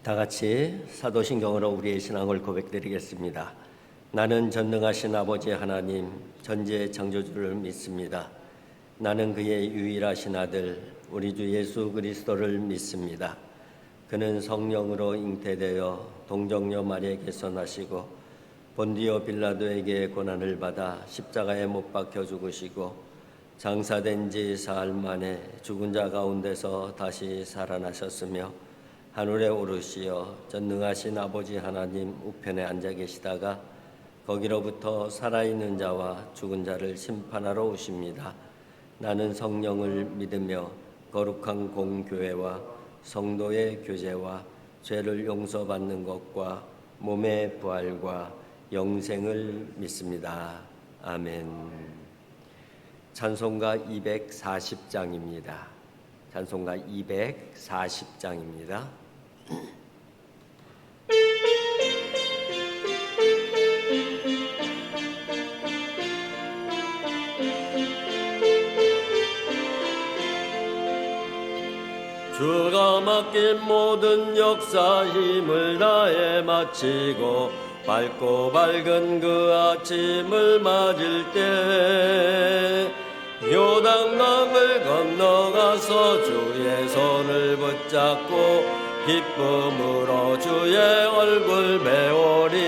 다 같이 사도신경으로 우리의 신앙을 고백드리겠습니다. 나는 전능하신 아버지 하나님 전지의 창조주를 믿습니다. 나는 그의 유일하신 아들 우리 주 예수 그리스도를 믿습니다. 그는 성령으로 잉태되어 동정녀 마리아에게서 나시고 본디오 빌라도에게 고난을 받아 십자가에 못 박혀 죽으시고 장사된 지 사흘 만에 죽은 자 가운데서 다시 살아나셨으며 하늘에 오르시어 전능하신 아버지 하나님 우편에 앉아 계시다가 거기로부터 살아있는 자와 죽은 자를 심판하러 오십니다. 나는 성령을 믿으며 거룩한 공교회와 성도의 교제와 죄를 용서받는 것과 몸의 부활과 영생을 믿습니다. 아멘. 찬송가 240장입니다. 찬송가 240장입니다. 주가 맡긴 모든 역사 힘을 다해 마치고 밝고 밝은 그 아침을 맞을 때 요단강을 건너가서 주의 손을 붙잡고 기쁨으로 주의 얼굴 배우리.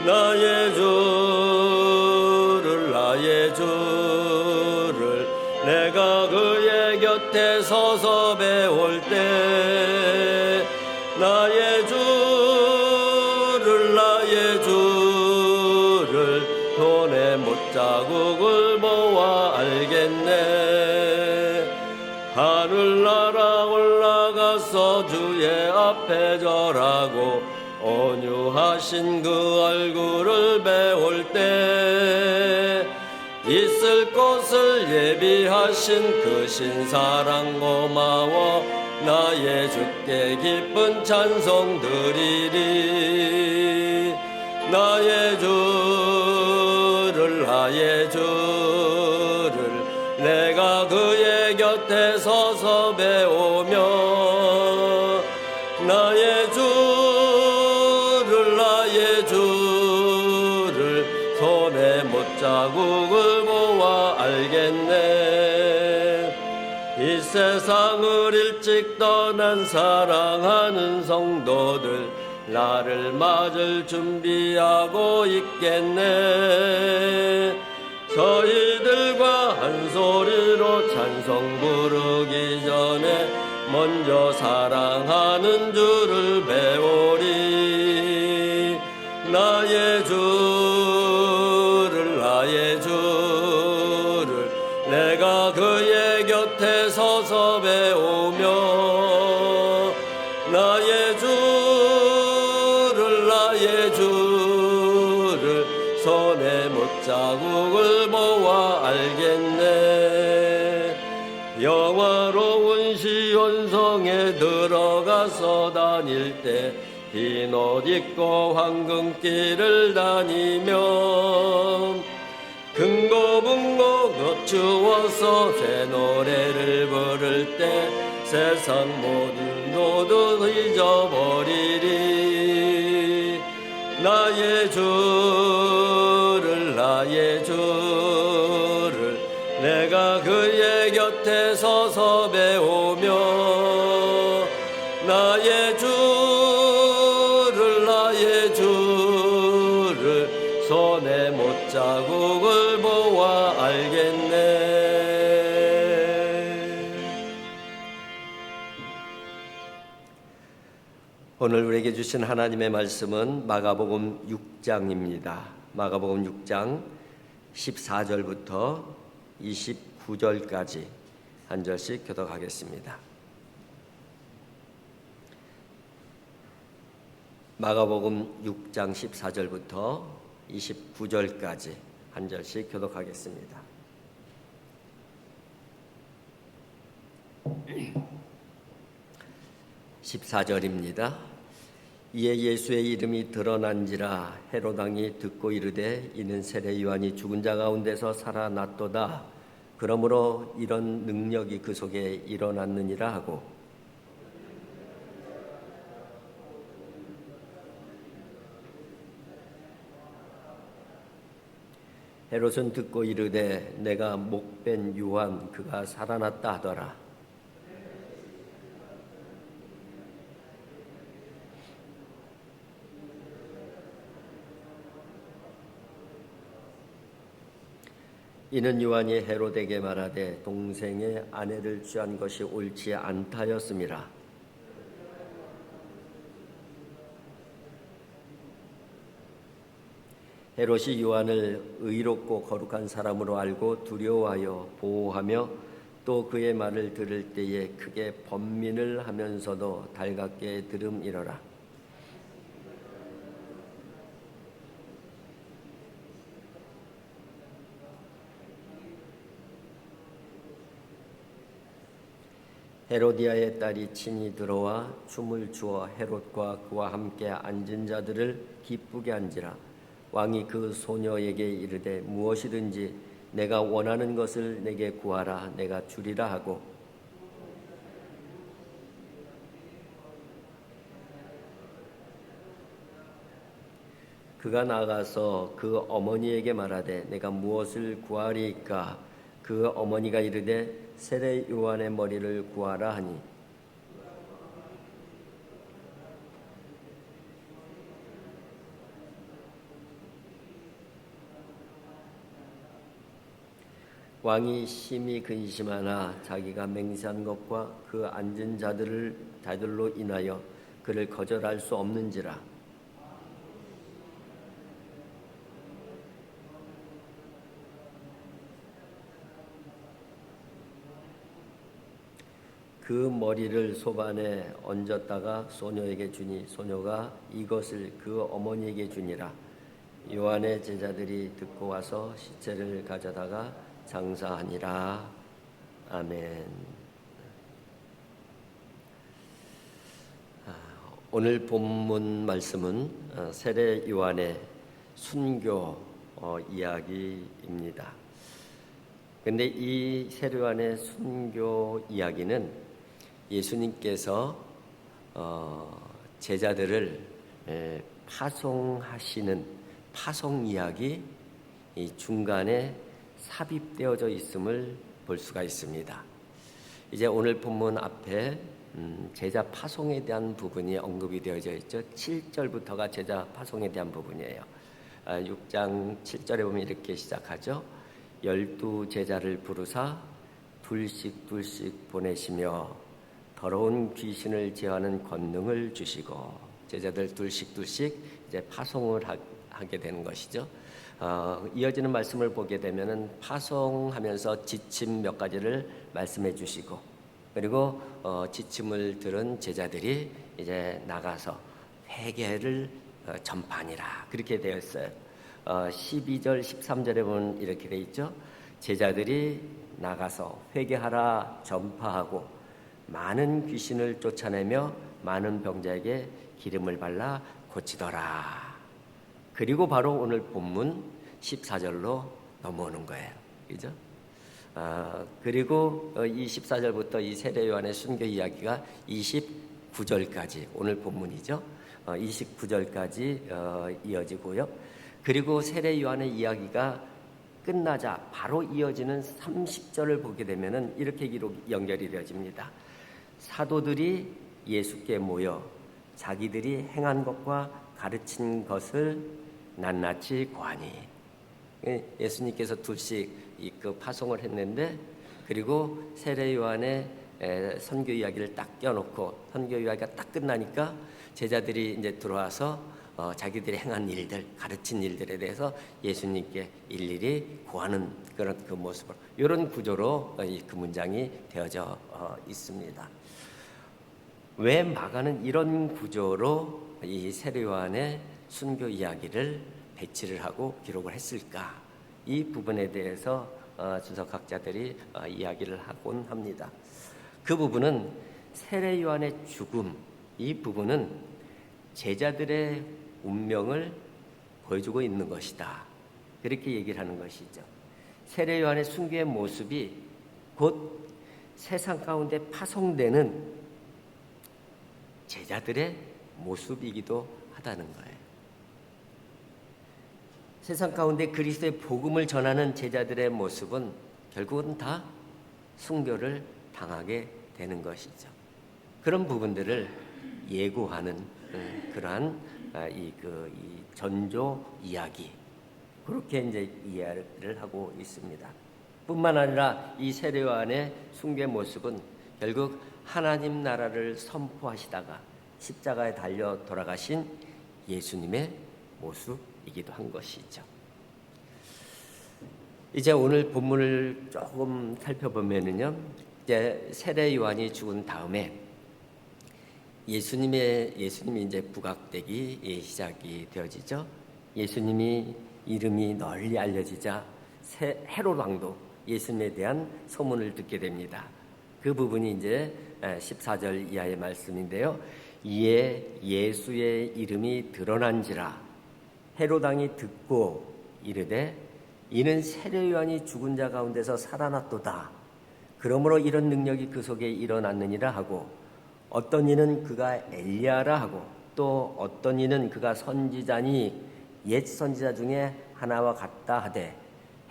나의 주를 내가 그의 곁에 서서 배울 때 나의 주를 손에 못자국을 보아 알겠네. 하늘나라 올라가서 주의 앞에 절하고 온유하신 그 얼굴을 배울 때 있을 곳을 예비하신 그 신사랑 고마워 나의 주께 기쁜 찬송 드리리. 나의 주를 내가 그의 곁에 서서 배우며 나의 주를 손에 못자국을 보아 알겠네. 이 세상을 일찍 떠난 사랑하는 성도들 나를 맞을 준비하고 있겠네. 저희들과 한 소리로 찬송 부르기 전에 먼저 사랑하는 주를 배우리. 나의 주를 내가 그의 곁에 서서 배우며 나의 주를 손에 못자국을 보아 알겠네. 영화로운 시온성에 들어가서 다닐 때 흰 옷 입고 황금길을 다니며 금고문고 거추어서 새 노래를 부를 때 세상 모든 노도 잊어버리리. 나의 주를 내가 그의 곁에 서서 배우며 나의 주를 손에 못자국을 보아 알겠네. 오늘 우리에게 주신 하나님의 말씀은 마가복음 6장입니다. 마가복음 6장 14절부터 29절까지 한 절씩 교독하겠습니다. 마가복음 6장 14절부터 29절까지 한 절씩 교독하겠습니다. (14절입니다) 이에 예수의 이름이 드러난지라 헤롯 왕이 듣고 이르되 이는 세례 요한이 죽은 자 가운데서 살아났도다. 그러므로 이런 능력이 그 속에 일어났느니라 하고 헤롯은 듣고 이르되 내가 목벤 요한 그가 살아났다 하더라. 이는 요한이 헤롯에게 말하되 동생의 아내를 취한 것이 옳지 않다였음이라. 헤롯이 요한을 의롭고 거룩한 사람으로 알고 두려워하여 보호하며 또 그의 말을 들을 때에 크게 번민을 하면서도 달갑게 들음이러라. 헤로디아의 딸이 친히 들어와 춤을 추어 헤롯과 그와 함께 앉은 자들을 기쁘게 한지라. 왕이 그 소녀에게 이르되 무엇이든지 내가 원하는 것을 내게 구하라 내가 주리라 하고 그가 나가서 그 어머니에게 말하되 내가 무엇을 구하리이까. 그 어머니가 이르되 세례 요한의 머리를 구하라 하니 왕이 심히 근심하나 자기가 맹세한 것과 그 앉은 자들로 인하여 그를 거절할 수 없는지라. 그 머리를 소반에 얹었다가 소녀에게 주니 소녀가 이것을 그 어머니에게 주니라. 요한의 제자들이 듣고 와서 시체를 가져다가 장사하니라. 아멘. 오늘 본문 말씀은 세례 요한의 순교 이야기입니다. 그런데 이 세례 요한의 순교 이야기는 예수님께서 제자들을 파송하시는 파송 이야기 이 중간에 삽입되어져 있음을 볼 수가 있습니다. 이제 오늘 본문 앞에 제자 파송에 대한 부분이 언급이 되어져 있죠. 7절부터가 제자 파송에 대한 부분이에요. 6장 7절에 보면 이렇게 시작하죠. 12 제자를 부르사 둘씩 보내시며 더러운 귀신을 제하는 권능을 주시고 제자들 둘씩 이제 파송을 하게 되는 것이죠. 이어지는 말씀을 보게 되면은 파송하면서 지침 몇 가지를 말씀해 주시고 그리고 지침을 들은 제자들이 이제 나가서 회개를 전파하니라 그렇게 되어 있어요. 12절 13절에 보면 이렇게 되어 있죠. 제자들이 나가서 회개하라 전파하고 많은 귀신을 쫓아내며 많은 병자에게 기름을 발라 고치더라. 그리고 바로 오늘 본문 14절로 넘어오는 거예요. 그죠? 그리고 이 14절부터 이 세례 요한의 순교 이야기가 29절까지 오늘 본문이죠. 29절까지 이어지고요. 그리고 세례 요한의 이야기가 끝나자 바로 이어지는 30절을 보게 되면은 이렇게 연결이 되어집니다. 사도들이 예수께 모여 자기들이 행한 것과 가르친 것을 낱낱이 고하니 예수님께서 둘씩 그 파송을 했는데 그리고 세례 요한의 선교 이야기를 딱 껴놓고 선교 이야기가 딱 끝나니까 제자들이 이제 들어와서 자기들이 행한 일들, 가르친 일들에 대해서 예수님께 일일이 고하는 그런 그 모습으로 이런 구조로 그 문장이 되어져 있습니다. 왜 마가는 이런 구조로 이 세례 요한의 순교 이야기를 배치를 하고 기록을 했을까? 이 부분에 대해서 주석학자들이 이야기를 하곤 합니다. 그 부분은 세례 요한의 죽음, 이 부분은 제자들의 운명을 보여주고 있는 것이다. 그렇게 얘기를 하는 것이죠. 세례 요한의 순교의 모습이 곧 세상 가운데 파송되는 제자들의 모습이기도 하다는 거예요. 세상 가운데 그리스도의 복음을 전하는 제자들의 모습은 결국은 다 순교를 당하게 되는 것이죠. 그런 부분들을 예고하는 그러한 이 전조 이야기, 그렇게 이제 이해를 하고 있습니다. 뿐만 아니라 이 세례요한의 순교의 모습은 결국 하나님 나라를 선포하시다가 십자가에 달려 돌아가신 예수님의 모습이기도 한 것이죠. 이제 오늘 본문을 조금 살펴보면은요, 이제 세례 요한이 죽은 다음에 예수님이 이제 부각되기 시작이 되어지죠. 예수님이 이름이 널리 알려지자 헤롯 왕도 예수님에 대한 소문을 듣게 됩니다. 그 부분이 이제 14절 이하의 말씀인데요. 이에 예수의 이름이 드러난지라 헤롯 왕이 듣고 이르되 이는 세례 요한이 죽은 자 가운데서 살아났도다. 그러므로 이런 능력이 그 속에 일어났느니라 하고 어떤 이는 그가 엘리야라 하고 또 어떤 이는 그가 선지자니 옛 선지자 중에 하나와 같다 하되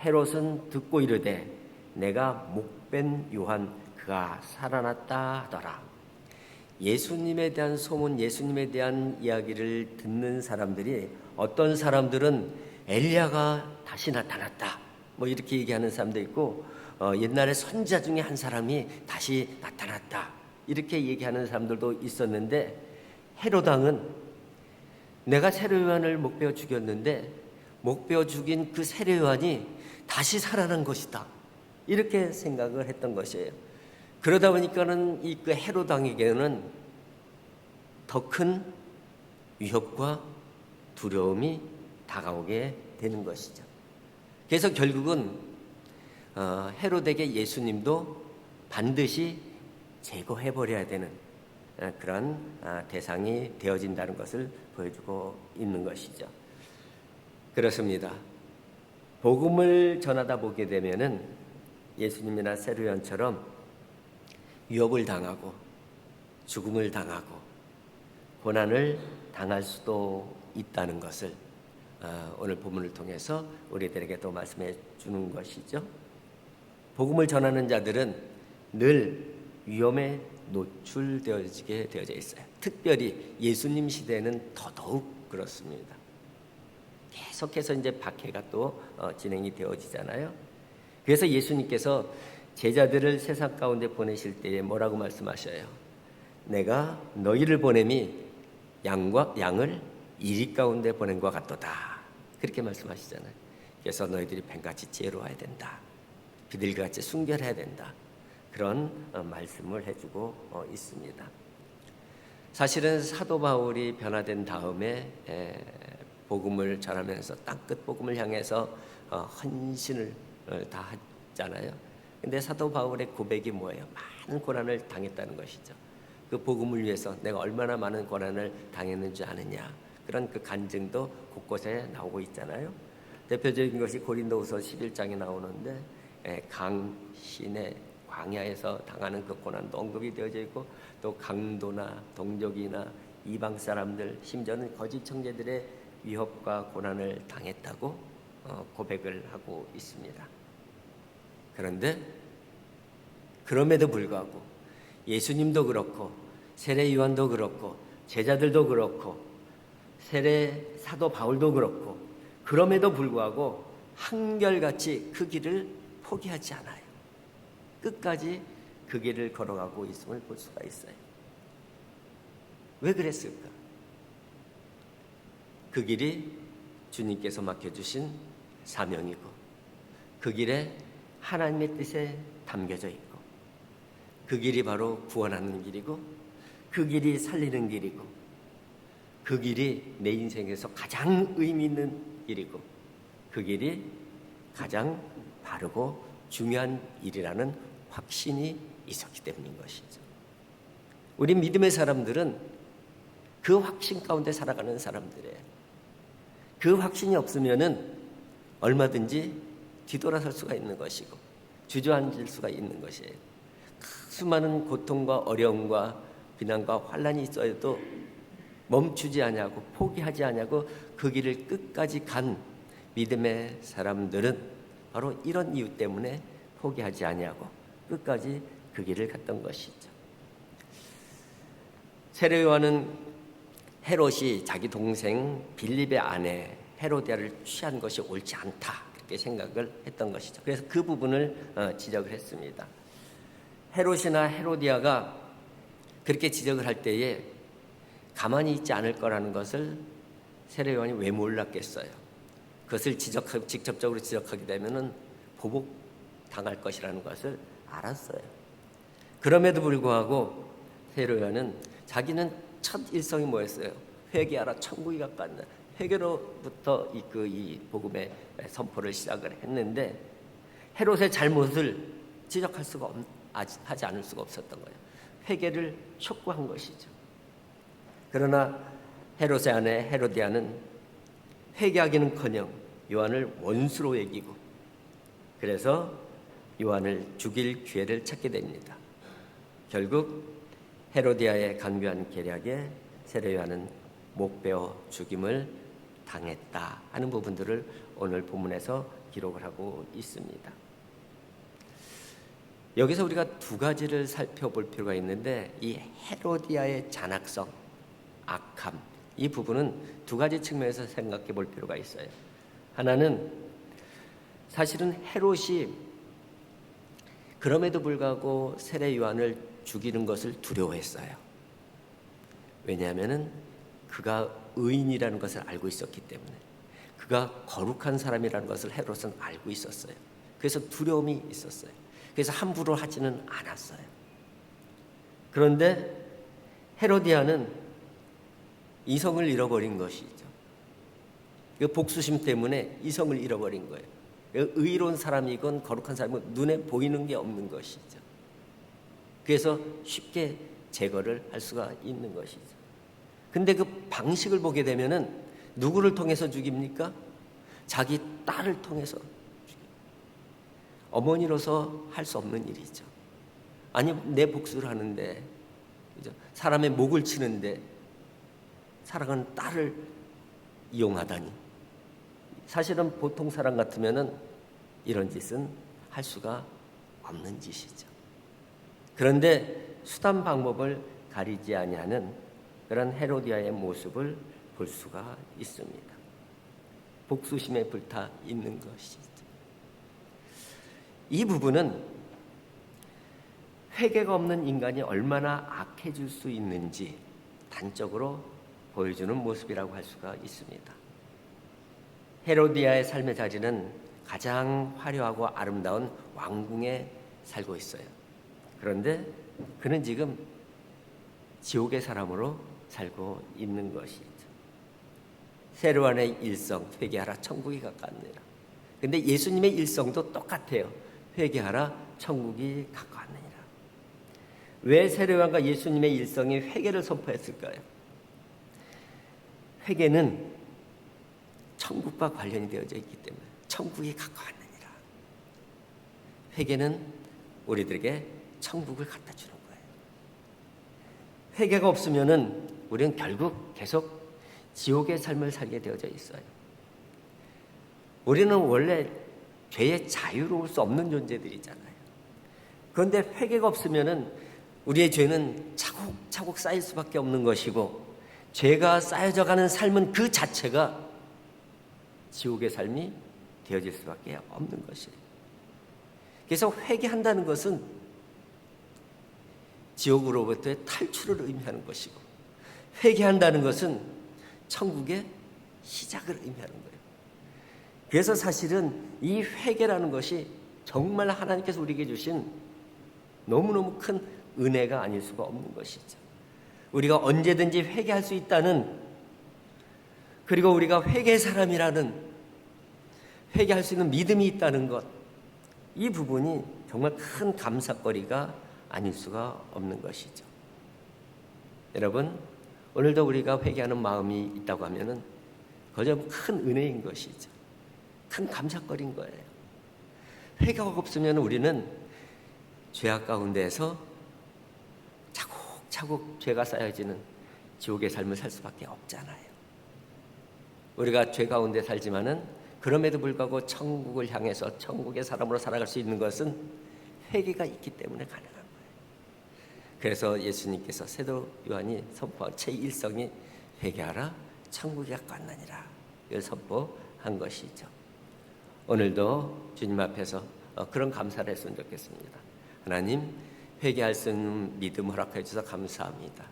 헤롯은 듣고 이르되 내가 목벤 요한 그가 살아났다 하더라. 예수님에 대한 소문, 예수님에 대한 이야기를 듣는 사람들이 어떤 사람들은 엘리야가 다시 나타났다 뭐 이렇게 얘기하는 사람도 있고 옛날에 선지자 중에 한 사람이 다시 나타났다 이렇게 얘기하는 사람들도 있었는데 헤롯 왕은 내가 세례 요한을 목베어 죽였는데 목베어 죽인 그 세례 요한이 다시 살아난 것이다 이렇게 생각을 했던 것이에요. 그러다 보니까는 이 그 헤롯 왕에게는 더 큰 위협과 두려움이 다가오게 되는 것이죠. 그래서 결국은 헤롯에게 예수님도 반드시 제거해버려야 되는 그런 대상이 되어진다는 것을 보여주고 있는 것이죠. 그렇습니다. 복음을 전하다 보게 되면은 예수님이나 세례 요한처럼 위협을 당하고 죽음을 당하고 고난을 당할 수도 있다는 것을 오늘 본문을 통해서 우리들에게 또 말씀해 주는 것이죠. 복음을 전하는 자들은 늘 위험에 노출되어지게 되어져 있어요. 특별히 예수님 시대에는 더더욱 그렇습니다. 계속해서 이제 박해가 또 진행이 되어지잖아요. 그래서 예수님께서 제자들을 세상 가운데 보내실 때에 뭐라고 말씀하셔요? 내가 너희를 보냄이 양을 이리 가운데 보낸 것 같도다. 그렇게 말씀하시잖아요. 그래서 너희들이 뱀같이 지혜로워야 된다. 비둘기같이 순결해야 된다. 그런 말씀을 해주고 있습니다. 사실은 사도 바울이 변화된 다음에 복음을 전하면서 땅끝 복음을 향해서 헌신을 다 했잖아요. 근데 사도 바울의 고백이 뭐예요? 많은 고난을 당했다는 것이죠. 그 복음을 위해서 내가 얼마나 많은 고난을 당했는지 아느냐. 그런 그 간증도 곳곳에 나오고 있잖아요. 대표적인 것이 고린도후서 11장에 나오는데 강신의 광야에서 당하는 그 고난도 언급이 되어져 있고 또 강도나 동족이나 이방 사람들 심지어는 거짓 청제들의 위협과 고난을 당했다고 고백을 하고 있습니다. 그런데 그럼에도 불구하고 예수님도 그렇고 세례 요한도 그렇고 제자들도 그렇고 세례 사도 바울도 그렇고 그럼에도 불구하고 한결같이 그 길을 포기하지 않아요. 끝까지 그 길을 걸어가고 있음을 볼 수가 있어요. 왜 그랬을까? 그 길이 주님께서 맡겨주신 사명이고 그 길에 하나님의 뜻에 담겨져 있고 그 길이 바로 구원하는 길이고 그 길이 살리는 길이고 그 길이 내 인생에서 가장 의미 있는 길이고 그 길이 가장 바르고 중요한 일이라는 확신이 있었기 때문인 것이죠. 우리 믿음의 사람들은 그 확신 가운데 살아가는 사람들이에요. 그 확신이 없으면은 얼마든지 뒤돌아설 수가 있는 것이고 주저앉을 수가 있는 것이에요. 수많은 고통과 어려움과 비난과 환난이 있어도 멈추지 않냐고 포기하지 않냐고 그 길을 끝까지 간 믿음의 사람들은 바로 이런 이유 때문에 포기하지 아니하고 끝까지 그 길을 갔던 것이죠. 세례 요한은 헤롯이 자기 동생 빌립의 아내 헤로디아를 취한 것이 옳지 않다 이렇게 생각을 했던 것이죠. 그래서 그 부분을 지적을 했습니다. 헤롯이나 헤로디아가 그렇게 지적을 할 때에 가만히 있지 않을 거라는 것을 세례 요한이 왜 몰랐겠어요. 그것을 직접적으로 지적하게 되면은 보복 당할 것이라는 것을 알았어요. 그럼에도 불구하고 세례 요한은 자기는 첫 일성이 뭐였어요? 회개하라, 천국이 가까웠다. 회개로부터 이 복음의 선포를 시작을 했는데 헤롯의 잘못을 지적할 수가 하지 않을 수가 없었던 거예요. 회개를 촉구한 것이죠. 그러나 헤롯의 아내 헤로디아는 회개하기는커녕 요한을 원수로 여기고 그래서 요한을 죽일 기회를 찾게 됩니다. 결국 헤로디아의 간교한 계략에 세례 요한은 목베어 죽임을 당했다 하는 부분들을 오늘 본문에서 기록을 하고 있습니다. 여기서 우리가 두 가지를 살펴볼 필요가 있는데 이 헤로디아의 잔악성, 악함 이 부분은 두 가지 측면에서 생각해 볼 필요가 있어요. 하나는 사실은 헤롯이 그럼에도 불구하고 세례 요한을 죽이는 것을 두려워했어요. 왜냐하면 그가 의인이라는 것을 알고 있었기 때문에 그가 거룩한 사람이라는 것을 헤롯은 알고 있었어요. 그래서 두려움이 있었어요. 그래서 함부로 하지는 않았어요. 그런데 헤로디아는 이성을 잃어버린 것이죠. 그 복수심 때문에 이성을 잃어버린 거예요. 의로운 사람이건 거룩한 사람이건 눈에 보이는 게 없는 것이죠. 그래서 쉽게 제거를 할 수가 있는 것이죠. 근데 그 방식을 보게 되면은 누구를 통해서 죽입니까? 자기 딸을 통해서 죽입니다. 어머니로서 할 수 없는 일이죠. 아니 내 복수를 하는데 사람의 목을 치는데 사랑하는 딸을 이용하다니. 사실은 보통 사람 같으면은 이런 짓은 할 수가 없는 짓이죠. 그런데 수단 방법을 가리지 아니하는 그런 헤로디아의 모습을 볼 수가 있습니다. 복수심에 불타 있는 것이죠. 이 부분은 회개가 없는 인간이 얼마나 악해질 수 있는지 단적으로 보여주는 모습이라고 할 수가 있습니다. 헤로디아의 삶의 자리는 가장 화려하고 아름다운 왕궁에 살고 있어요. 그런데 그는 지금 지옥의 사람으로 살고 있는 것이죠. 세례 요한의 일성 회개하라 천국이 가까웠느니라. 근데 예수님의 일성도 똑같아요. 회개하라 천국이 가까웠느니라. 왜 세례 요한과 예수님의 일성이 회개를 선포했을까요? 회개는 천국과 관련이 되어져 있기 때문에 천국이 가까웠느니라. 회개는 우리들에게 천국을 갖다 주는 거예요. 회개가 없으면은 우리는 결국 계속 지옥의 삶을 살게 되어져 있어요. 우리는 원래 죄에 자유로울 수 없는 존재들이잖아요. 그런데 회개가 없으면은 우리의 죄는 차곡차곡 쌓일 수밖에 없는 것이고 죄가 쌓여져 가는 삶은 그 자체가 지옥의 삶이 되어질 수밖에 없는 것이에요. 그래서 회개한다는 것은 지옥으로부터의 탈출을 의미하는 것이고 회개한다는 것은 천국의 시작을 의미하는 거예요. 그래서 사실은 이 회개라는 것이 정말 하나님께서 우리에게 주신 너무너무 큰 은혜가 아닐 수가 없는 것이죠. 우리가 언제든지 회개할 수 있다는, 그리고 우리가 회개의 사람이라는, 회개할 수 있는 믿음이 있다는 것, 이 부분이 정말 큰 감사거리가 아닐 수가 없는 것이죠. 여러분, 오늘도 우리가 회개하는 마음이 있다고 하면은 그저 큰 은혜인 것이죠. 큰 감사거리인 거예요. 회개가 없으면 우리는 죄악 가운데에서 차곡차곡 죄가 쌓여지는 지옥의 삶을 살 수밖에 없잖아요. 우리가 죄 가운데 살지만은 그럼에도 불구하고 천국을 향해서 천국의 사람으로 살아갈 수 있는 것은 회개가 있기 때문에 가능한 거예요. 그래서 예수님께서 사도 요한이 선포한 제1성이 회개하라 천국이 가까웠느니라 이걸 선포한 것이죠. 오늘도 주님 앞에서 그런 감사를 했으면 좋겠습니다. 하나님, 회개할 수 있는 믿음 허락해 주셔서 감사합니다.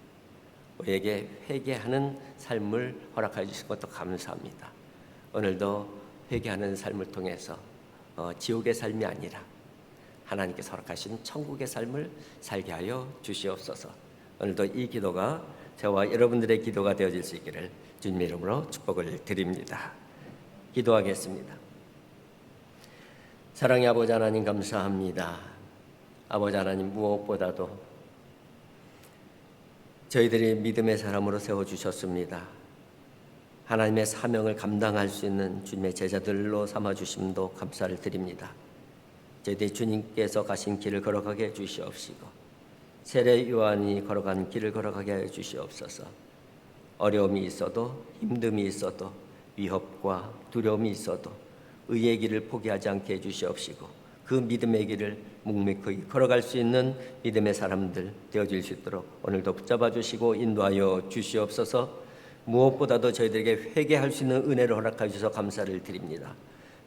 우리에게 회개하는 삶을 허락해 주신 것도 감사합니다. 오늘도 회개하는 삶을 통해서 지옥의 삶이 아니라 하나님께서 허락하신 천국의 삶을 살게 하여 주시옵소서. 오늘도 이 기도가 저와 여러분들의 기도가 되어질 수 있기를 주님의 이름으로 축복을 드립니다. 기도하겠습니다. 사랑의 아버지 하나님 감사합니다. 아버지 하나님, 무엇보다도 저희들이 믿음의 사람으로 세워주셨습니다. 하나님의 사명을 감당할 수 있는 주님의 제자들로 삼아주심도 감사를 드립니다. 저희들이 주님께서 가신 길을 걸어가게 해주시옵시고 세례 요한이 걸어간 길을 걸어가게 해주시옵소서. 어려움이 있어도 힘듦이 있어도 위협과 두려움이 있어도 의의 길을 포기하지 않게 해주시옵시고 그 믿음의 길을 묵묵히 걸어갈 수 있는 믿음의 사람들 되어질 수 있도록 오늘도 붙잡아 주시고 인도하여 주시옵소서. 무엇보다도 저희들에게 회개할 수 있는 은혜를 허락해 주셔서 감사를 드립니다.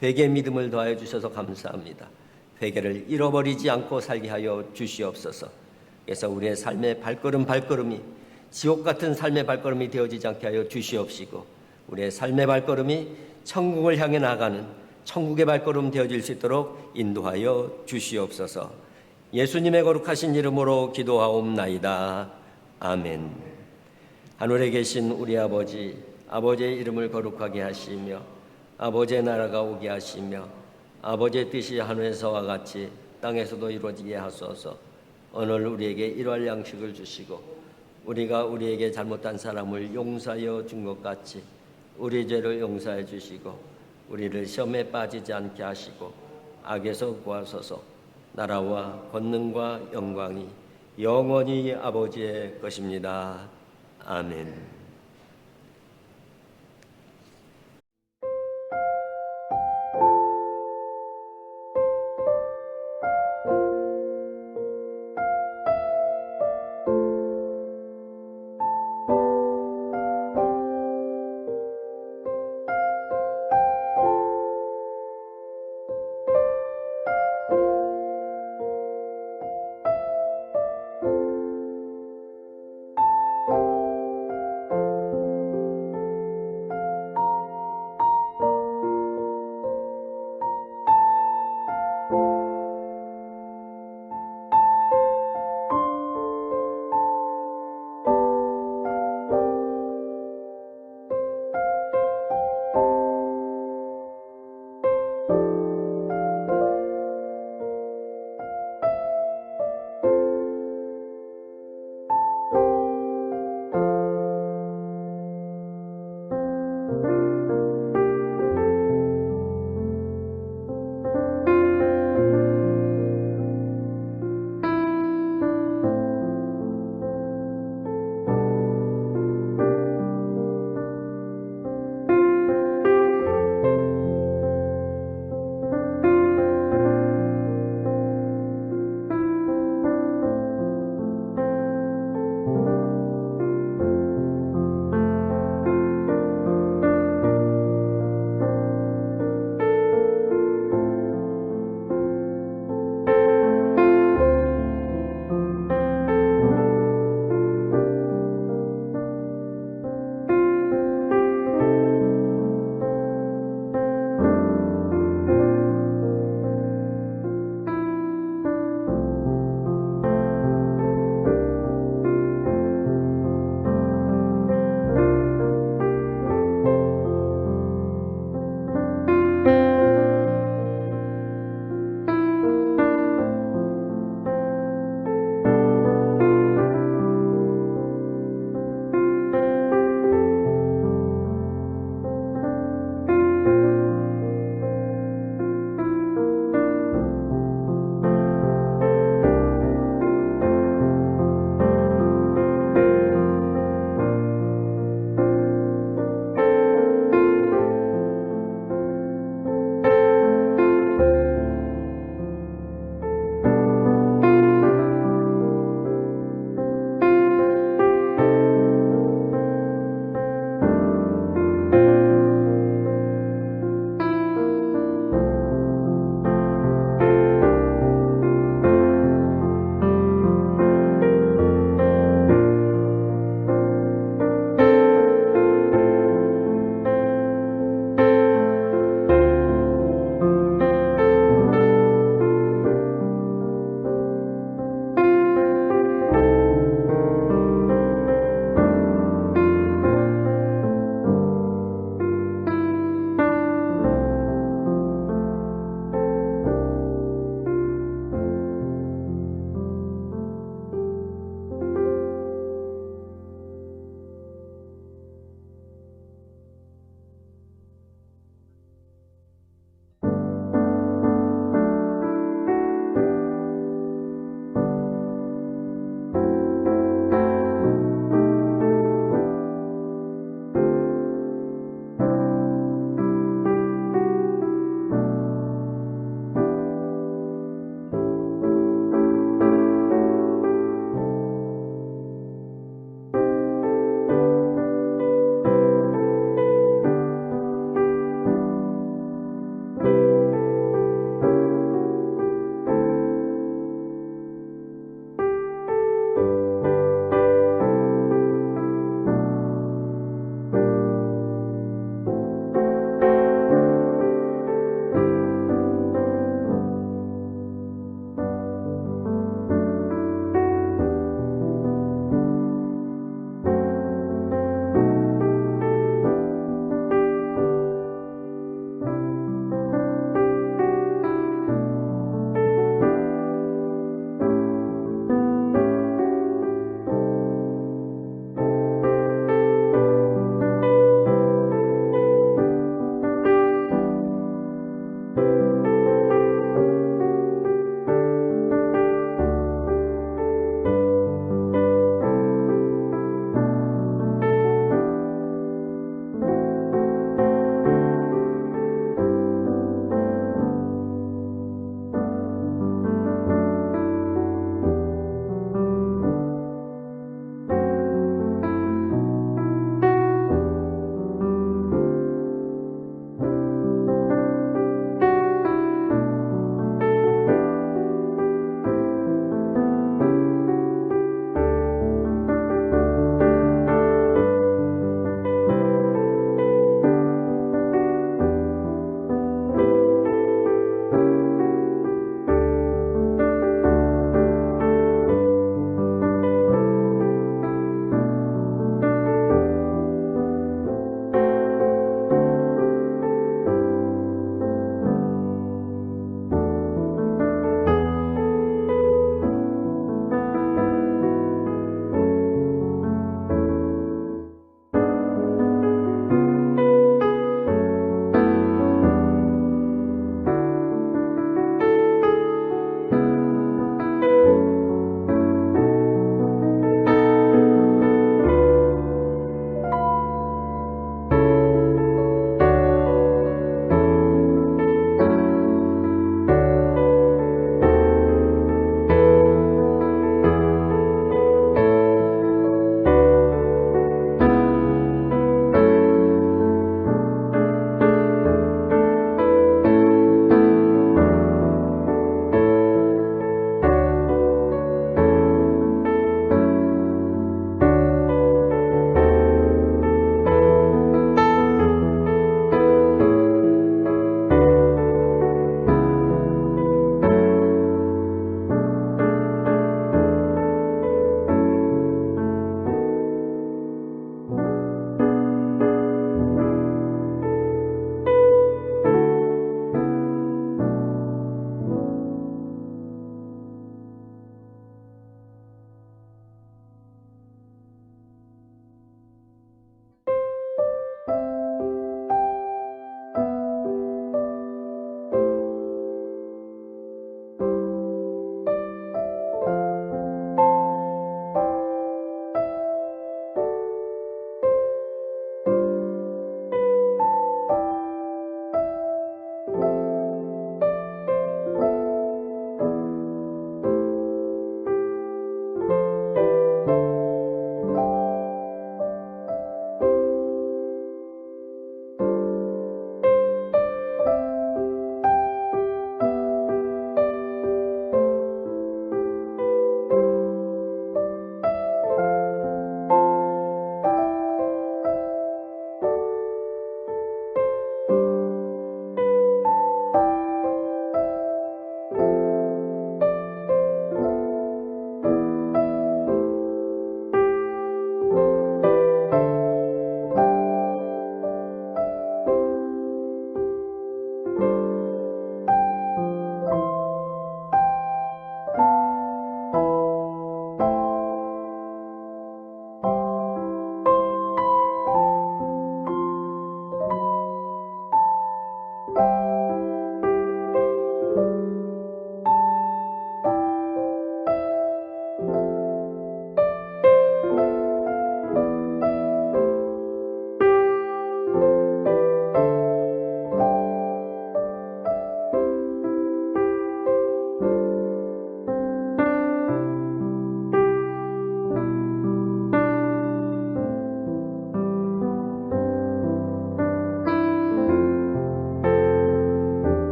회개의 믿음을 더하여 주셔서 감사합니다. 회개를 잃어버리지 않고 살게 하여 주시옵소서. 그래서 우리의 삶의 발걸음이 지옥 같은 삶의 발걸음이 되어지지 않게 하여 주시옵시고 우리의 삶의 발걸음이 천국을 향해 나가는 천국의 발걸음 되어질 수 있도록 인도하여 주시옵소서. 예수님의 거룩하신 이름으로 기도하옵나이다. 아멘. 하늘에 계신 우리 아버지, 아버지의 이름을 거룩하게 하시며 아버지의 나라가 오게 하시며 아버지의 뜻이 하늘에서와 같이 땅에서도 이루어지게 하소서. 오늘 우리에게 일할 양식을 주시고 우리가 우리에게 잘못한 사람을 용서하여 준 것 같이 우리 죄를 용서해 주시고 우리를 시험에 빠지지 않게 하시고 악에서 구하소서. 나라와 권능과 영광이 영원히 아버지의 것입니다. 아멘.